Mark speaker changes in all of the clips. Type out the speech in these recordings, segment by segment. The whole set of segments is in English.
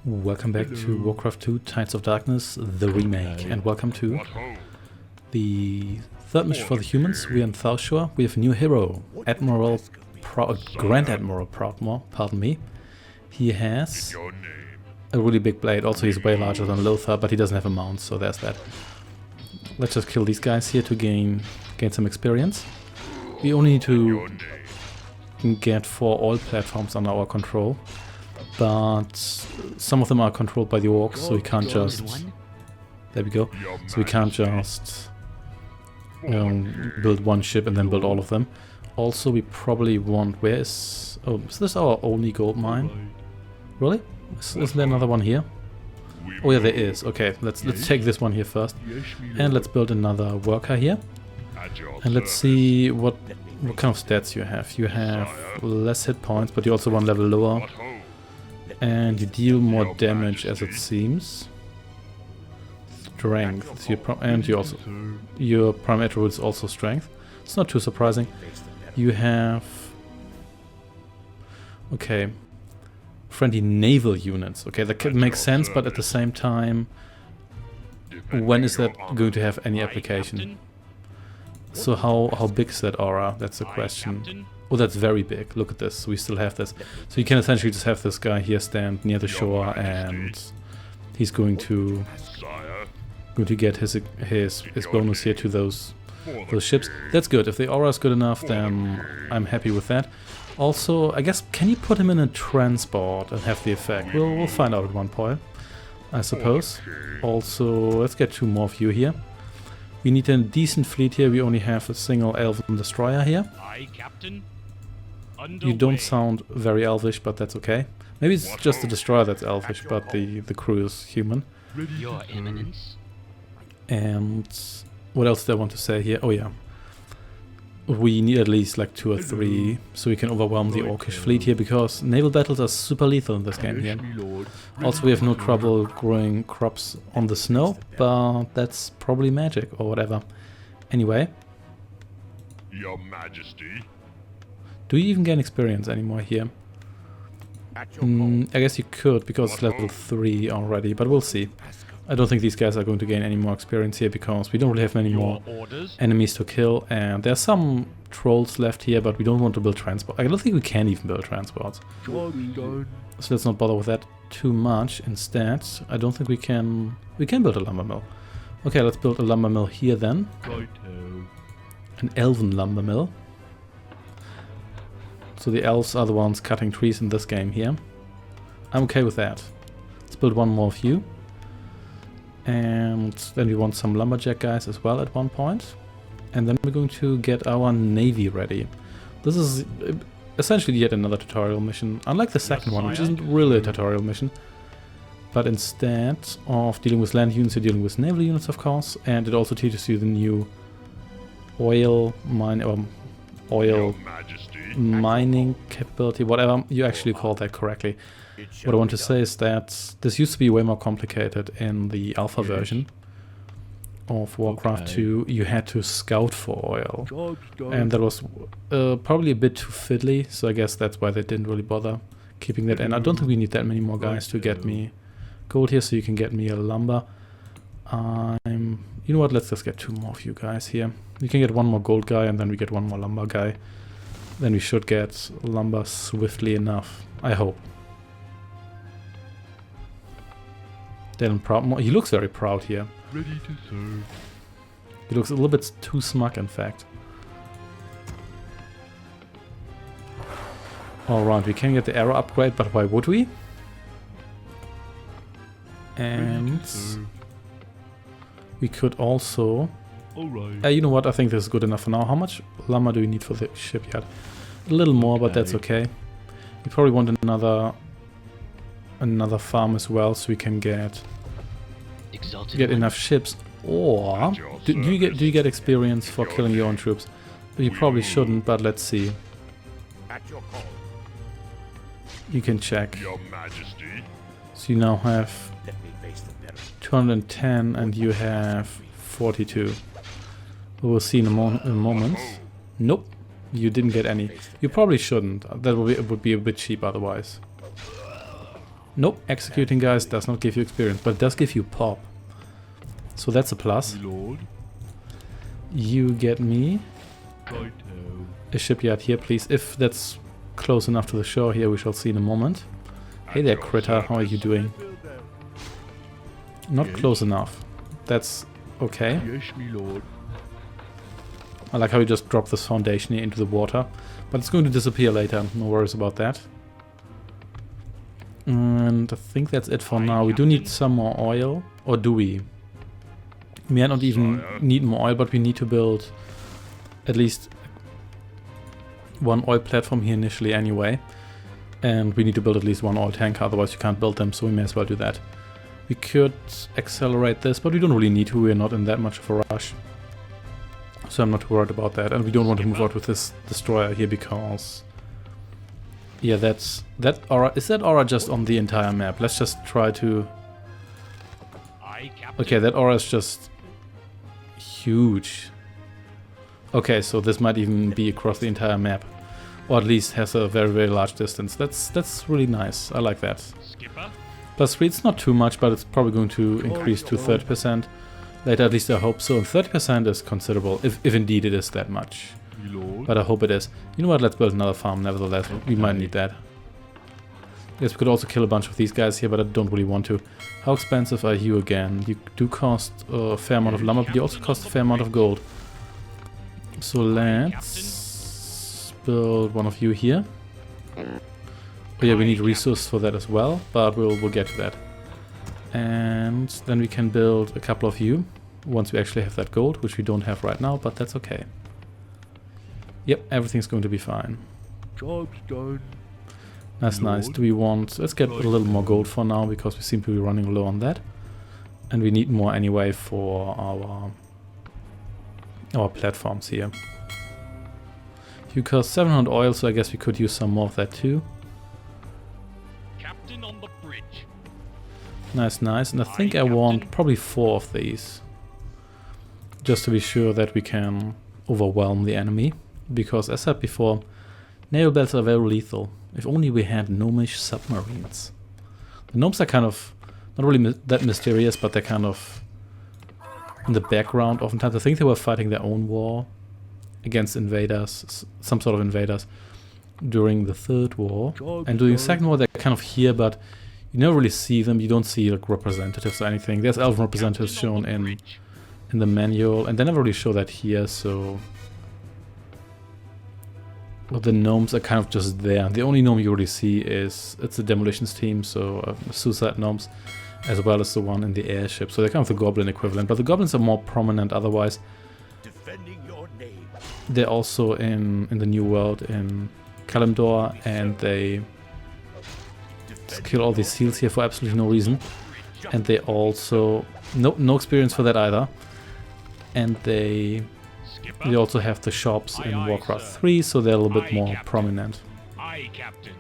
Speaker 1: Welcome back to WarCraft II Tides of Darkness, the remake, and welcome to the third mission for the humans. We're in Southshore. We have a new hero, Grand Admiral Proudmore, pardon me. He has a really big blade. Also, he's way larger than Lothar, but he doesn't have a mount, so there's that. Let's just kill these guys here to gain some experience. We only need to get 4 oil platforms under our control. But some of them are controlled by the orcs, so we can't just... There we go. So we can't just build one ship and then build all of them. Also, we probably want... Where is... Oh, is this our only gold mine? Really? Isn't there another one here? Oh yeah, there is. Okay, let's take this one here first. And let's build another worker here. And let's see what kind of stats you have. You have less hit points, but you also 1 level lower. And you deal more damage, as it seems. Strength. So your prime attribute is also strength. It's not too surprising. You have... Okay. Friendly naval units. Okay, that makes sense, but at the same time... When is that going to have any application? So how big is that aura? That's the question. Oh, that's very big. Look at this. We still have this. So you can essentially just have this guy here stand near the shore, and he's going to get his bonus here to those ships. That's good. If the aura is good enough, then I'm happy with that. Also, I guess, can you put him in a transport and have the effect? We'll find out at one point, I suppose. Also, let's get 2 more of you here. We need a decent fleet here. We only have a single elven destroyer here.
Speaker 2: Aye, Captain.
Speaker 1: You don't sound very elvish, but that's okay. Maybe it's just the destroyer that's elvish, but the crew is human.
Speaker 2: Your Eminence.
Speaker 1: And what else do I want to say here? Oh yeah. We need at least like 2 or 3 so we can overwhelm the orcish fleet here, because naval battles are super lethal in this game here. Also, we have no trouble growing crops on the snow, but that's probably magic or whatever. Anyway.
Speaker 3: Your Majesty.
Speaker 1: Do you even gain experience anymore here? I guess you could, because it's level 3 already, but we'll see. I don't think these guys are going to gain any more experience here, because we don't really have many more enemies to kill, and there are some trolls left here, but we don't want to build transport. I don't think we can even build transports. So let's not bother with that too much. Instead, I don't think we can build a lumber mill. Okay, let's build a lumber mill here then. An elven lumber mill. So the elves are the ones cutting trees in this game here. I'm okay with that. Let's build 1 more of you. And then we want some lumberjack guys as well at one point. And then we're going to get our navy ready. This is essentially yet another tutorial mission. Unlike the second one, which isn't really a tutorial mission. But instead of dealing with land units, you're dealing with naval units, of course. And it also teaches you the new oil mining capability, whatever you actually call that correctly. What I want to say is that this used to be way more complicated in the alpha version of WarCraft II. You had to scout for oil, and that was probably a bit too fiddly, so I guess that's why they didn't really bother keeping that in. I don't think we need that many more guys to get me gold here, so you can get me a lumber. You know what, let's just get 2 more of you guys here. We can get 1 more gold guy, and then we get 1 more lumber guy. Then we should get lumber swiftly enough, I hope. Dylan Proudmore, he looks very proud here.
Speaker 3: Ready to serve.
Speaker 1: He looks a little bit too smug, in fact. Alright, we can get the arrow upgrade, but why would we? And we could also... you know what, I think this is good enough for now. How much lumber do we need for the shipyard? A little more, but that's okay. We probably want another farm as well, so we can get enough ships. Or do you get experience for killing your own troops? You probably shouldn't, but let's see. You can check. So you now have 210 and you have 42. We'll see in a moment. Nope, you didn't get any. You probably shouldn't. That would be a bit cheap otherwise. Nope, executing guys does not give you experience, but it does give you pop. So that's a plus.
Speaker 3: Lord.
Speaker 1: You get me
Speaker 3: Righto.
Speaker 1: a shipyard here, please. If that's close enough to the shore here, we shall see in a moment. Hey there, Critter, how are you doing? Not close enough. That's okay.
Speaker 3: Yes, me lord.
Speaker 1: I like how you just drop this foundation here into the water. But it's going to disappear later, no worries about that. And I think that's it for now. We do need some more oil. Or do we? We may not even need more oil, but we need to build at least one oil platform here initially anyway. And we need to build at least one oil tanker, otherwise you can't build them, so we may as well do that. We could accelerate this, but we don't really need to. We're not in that much of a rush. So I'm not worried about that. And we don't want to move out with this destroyer here because... yeah, that aura... is that aura just on the entire map? Let's just try to... okay, that aura is just... huge. Okay, so this might even be across the entire map. Or at least has a very, very large distance. That's really nice. I like that. Plus 3, it's not too much, but it's probably going to increase to 30%. Later, at least I hope so. And 30% is considerable, if indeed it is that much. But I hope it is. You know what, let's build another farm nevertheless. We might need that. Yes, we could also kill a bunch of these guys here, but I don't really want to. How expensive are you again? You do cost a fair amount of lumber, but you also cost a fair amount of gold. So let's build one of you here. Oh yeah, we need resources for that as well, but we'll get to that. And then we can build a couple of you once we actually have that gold, which we don't have right now, but that's okay. Yep, everything's going to be fine.
Speaker 3: Job's done.
Speaker 1: That's nice. Do we want... let's get a little more gold for now, because we seem to be running low on that. And we need more anyway for our platforms here. You cost 700 oil, so I guess we could use some more of that too.
Speaker 2: Captain on the bridge.
Speaker 1: Nice, nice. And I think I want probably 4 of these. Just to be sure that we can overwhelm the enemy. Because as said before, naval battles are very lethal. If only we had gnomish submarines. The gnomes are kind of, not really that mysterious, but they're kind of in the background oftentimes. I think they were fighting their own war against invaders, some sort of invaders, during the Third War. And during the Second War they're kind of here, but you never really see them. You don't see like representatives or anything. There's elven representatives shown in the manual, and they never really show that here, so... well, the gnomes are kind of just there. The only gnome you really see is... it's the demolitions team, so suicide gnomes, as well as the one in the airship. So they're kind of the goblin equivalent, but the goblins are more prominent otherwise.
Speaker 4: Defending your name.
Speaker 1: They're also in the New World in Kalimdor, and they kill all these seals here for absolutely no reason. And they also... no experience for that either. And they also have the shops in WarCraft III, so they're a little bit more prominent.
Speaker 2: Aye, Captain.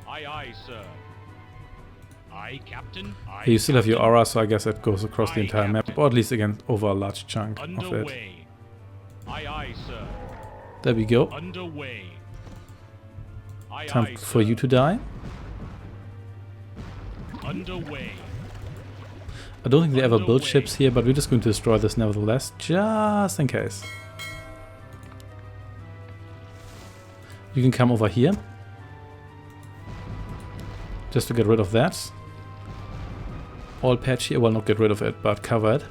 Speaker 2: Aye, aye, sir. Aye, Captain. Aye,
Speaker 1: You still have your
Speaker 2: Captain.
Speaker 1: aura, so I guess that goes across the entire map, or at least again over a large chunk of it.
Speaker 2: Underway. Aye, aye, sir.
Speaker 1: There we go.
Speaker 2: Underway. Aye,
Speaker 1: Time
Speaker 2: aye,
Speaker 1: for
Speaker 2: sir.
Speaker 1: you to die.
Speaker 2: Underway.
Speaker 1: I don't think they ever built ships here, but we're just going to destroy this nevertheless, just in case. You can come over here. Just to get rid of that. All patch here, well, not get rid of it, but cover it.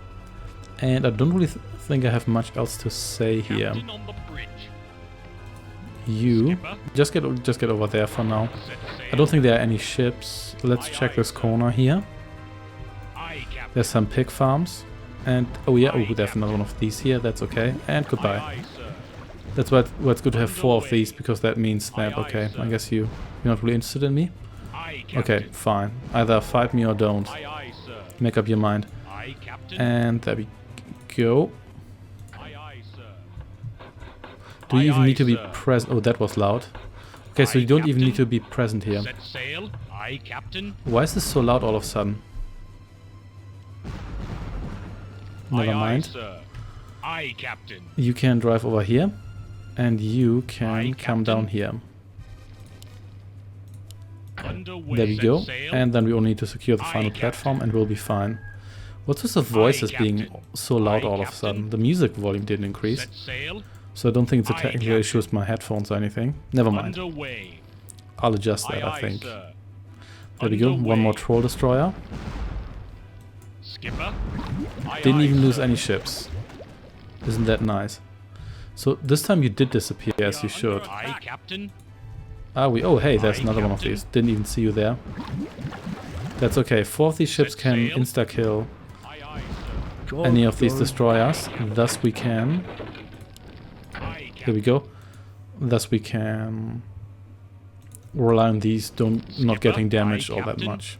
Speaker 1: And I don't really think I have much else to say here.
Speaker 2: Captain on the bridge.
Speaker 1: You,
Speaker 2: Skipper.
Speaker 1: just get over there for now.
Speaker 2: Set sail.
Speaker 1: I don't think there are any ships. Let's check this corner here.
Speaker 2: Aye, Captain.
Speaker 1: There's some pig farms. And, oh yeah, oh, there's another one of these here, that's okay. And goodbye.
Speaker 2: Aye, aye, sir.
Speaker 1: That's why it's good to have 4 of these, because that means that, okay, I guess you're not really interested in me.
Speaker 2: Aye,
Speaker 1: Okay,
Speaker 2: Captain.
Speaker 1: fine. Either fight me or don't.
Speaker 2: Aye, aye, sir.
Speaker 1: Make up your mind.
Speaker 2: Aye, Captain.
Speaker 1: And there we go.
Speaker 2: Aye, aye, sir.
Speaker 1: Do you
Speaker 2: Aye,
Speaker 1: even
Speaker 2: aye,
Speaker 1: need to be
Speaker 2: sir.
Speaker 1: present? Oh, that was loud. Okay, so
Speaker 2: Aye,
Speaker 1: you don't even need
Speaker 2: Captain.
Speaker 1: to be present here.
Speaker 2: Set sail. Aye, Captain.
Speaker 1: Why is this so loud all of a sudden? Never
Speaker 2: Aye,
Speaker 1: mind.
Speaker 2: Aye, sir. Aye, Captain.
Speaker 1: You can drive over here. And you can
Speaker 2: Aye,
Speaker 1: come
Speaker 2: Captain.
Speaker 1: down here.
Speaker 2: Underway.
Speaker 1: There we
Speaker 2: Set
Speaker 1: go.
Speaker 2: sail.
Speaker 1: And then we only need to secure the
Speaker 2: Aye,
Speaker 1: final
Speaker 2: Captain.
Speaker 1: platform and we'll be fine. What's with the voices being
Speaker 2: Captain.
Speaker 1: so loud
Speaker 2: Aye,
Speaker 1: all of a
Speaker 2: Captain.
Speaker 1: sudden? The music volume didn't increase.
Speaker 2: Set sail.
Speaker 1: So I don't think it's a
Speaker 2: Aye,
Speaker 1: technical
Speaker 2: Captain.
Speaker 1: issue with my headphones or anything. Never mind.
Speaker 2: Underway.
Speaker 1: I'll adjust
Speaker 2: Aye,
Speaker 1: that, I
Speaker 2: aye,
Speaker 1: think.
Speaker 2: sir.
Speaker 1: There we go. One more
Speaker 2: Underway.
Speaker 1: troll destroyer.
Speaker 2: Skipper. Aye,
Speaker 1: Didn't
Speaker 2: aye,
Speaker 1: even lose
Speaker 2: sir.
Speaker 1: any ships. Isn't that nice? So this time you did disappear as you should.
Speaker 2: Aye, Captain.
Speaker 1: Oh hey, there's
Speaker 2: Aye,
Speaker 1: another one of
Speaker 2: Captain.
Speaker 1: these. Didn't even see you there. That's okay. 4 of these ships
Speaker 2: Set
Speaker 1: can
Speaker 2: sail.
Speaker 1: insta-kill
Speaker 2: Aye, aye, sir.
Speaker 3: Job
Speaker 1: any of these
Speaker 3: done.
Speaker 1: destroyers. Thus we can...
Speaker 2: Aye,
Speaker 1: Here we go. Thus we can rely on these not
Speaker 2: Skipper.
Speaker 1: getting damaged
Speaker 2: Aye,
Speaker 1: all that
Speaker 2: Captain.
Speaker 1: much.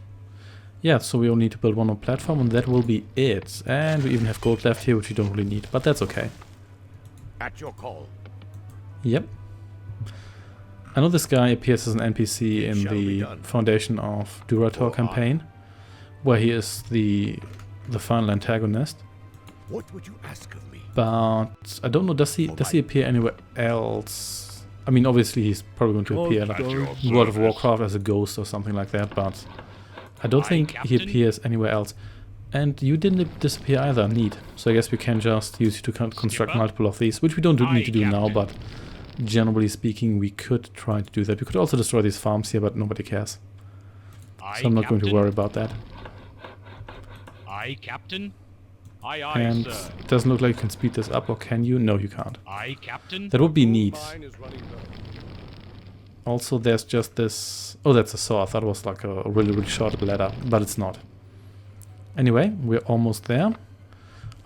Speaker 1: Yeah, so we only need to build one more platform and that will be it. And we even have gold left here, which we don't really need, but that's okay.
Speaker 4: At your call.
Speaker 1: Yep. I know this guy appears as an NPC in
Speaker 4: Shall be
Speaker 1: the
Speaker 4: done.
Speaker 1: Foundation of Durator
Speaker 4: For
Speaker 1: campaign, where he is the final antagonist.
Speaker 4: What would you ask of me?
Speaker 1: But I don't know, does he appear anywhere else? I mean, obviously he's probably going to
Speaker 3: Job
Speaker 1: appear like
Speaker 3: done.
Speaker 1: in World of Warcraft as a ghost or something like that, but I don't
Speaker 2: Aye,
Speaker 1: think he
Speaker 2: Captain.
Speaker 1: appears anywhere else. And you didn't disappear either, neat. So I guess we can just use you to construct
Speaker 2: Skipper.
Speaker 1: multiple of these, which we don't
Speaker 2: Aye,
Speaker 1: need to do now,
Speaker 2: Captain.
Speaker 1: but generally speaking, we could try to do that. We could also destroy these farms here, but nobody cares.
Speaker 2: Aye,
Speaker 1: So I'm not going to
Speaker 2: Captain.
Speaker 1: worry about that.
Speaker 2: Aye, Captain. Aye, aye,
Speaker 1: And
Speaker 2: sir.
Speaker 1: it doesn't look like you can speed this up, or can you? No, you can't.
Speaker 2: Aye, Captain.
Speaker 1: That would be neat. Also, there's just this... Oh, that's a saw. I thought it was like a really, really short ladder, but it's not. Anyway, we're almost there.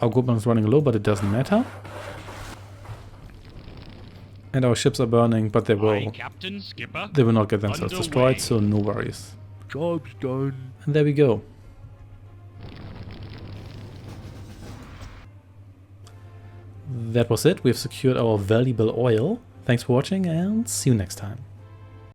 Speaker 1: Our goldmine is running low, but it doesn't matter. And our ships are burning, but
Speaker 2: Aye,
Speaker 1: will
Speaker 2: Captain. Skipper.
Speaker 1: not get themselves
Speaker 2: Underway.
Speaker 1: destroyed, so no worries.
Speaker 3: Job's done.
Speaker 1: And there we go. That was it. We've secured our valuable oil. Thanks for watching and see you next time.